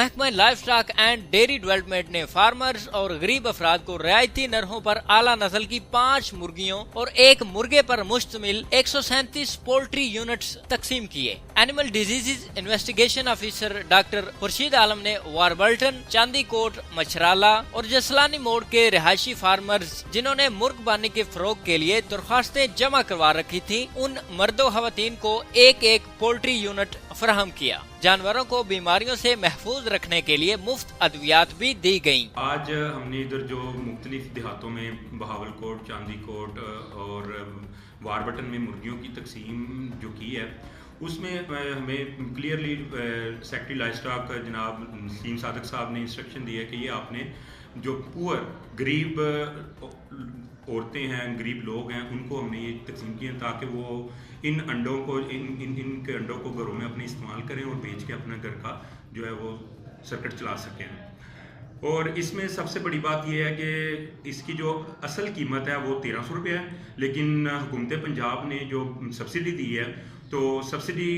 محکمہ life stock and dairy development نے farmers اور غریب افراد کو رعایتی نرخوں پر اعلیٰ نسل کی 5 مرغیوں اور 1 مرغے پر مشتمل 137 پولٹری یونٹس تقسیم کیے۔ Animal disease investigation officer doctor Khursheed Alam نے واربلٹن، چاندی کوٹ، مچھرالہ اور جسلانی موڑ کے رہائشی فارمرز جنہوں نے مرغ بانی کے فروغ کے لیے درخواستیں جمع کروا رکھی تھی، ان مرد و خواتین کو ایک پولٹری یونٹ فراہم کیا۔ جانوروں کو بیماریوں سے محفوظ رکھنے کے لیے مفت ادویات بھی دی گئیں۔ آج ہم نے ادھر جو مختلف دیہاتوں میں بہاول کوٹ، چاندی کوٹ اور واربٹن میں مرغیوں کی تقسیم جو کی ہے، اس میں ہمیں کلیئرلی سیکٹری لائف سٹاک جناب نسیم صادق صاحب نے انسٹرکشن دی ہے کہ یہ آپ نے جو پور غریب عورتیں ہیں، غریب لوگ ہیں، ان کو ہم نے یہ تقسیم کی ہے تاکہ وہ ان انڈوں کو ان کے انڈوں کو گھروں میں اپنے استعمال کریں اور بیچ کے اپنا گھر کا جو ہے وہ سرکٹ چلا سکیں۔ اور اس میں سب سے بڑی بات یہ ہے کہ اس کی جو اصل قیمت ہے وہ 1300 روپے ہے، لیکن حکومت پنجاب نے جو سبسڈی دی ہے تو سبسڈی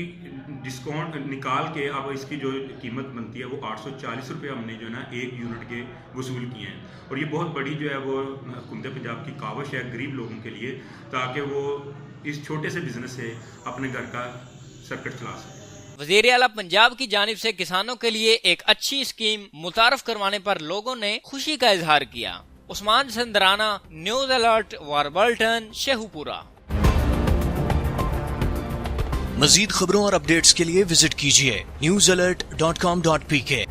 ڈسکاؤنٹ نکال کے اب اس کی جو قیمت بنتی ہے وہ 840 روپے ہم نے جو ہے نا 1 یونٹ کے وصول کیے ہیں۔ اور یہ بہت بڑی جو ہے وہ حکومت پنجاب کی کاوش ہے غریب لوگوں کے لیے، تاکہ وہ اس چھوٹے سے بزنس سے اپنے گھر کا سرکٹ چلا سکیں۔ وزیر اعلیٰ پنجاب کی جانب سے کسانوں کے لیے ایک اچھی اسکیم متعارف کروانے پر لوگوں نے خوشی کا اظہار کیا۔ عثمان سندرانہ، نیوز الرٹ، واربلٹن، شیخو پورہ۔ مزید خبروں اور اپڈیٹس کے لیے وزٹ کیجیے newsalert.com.pk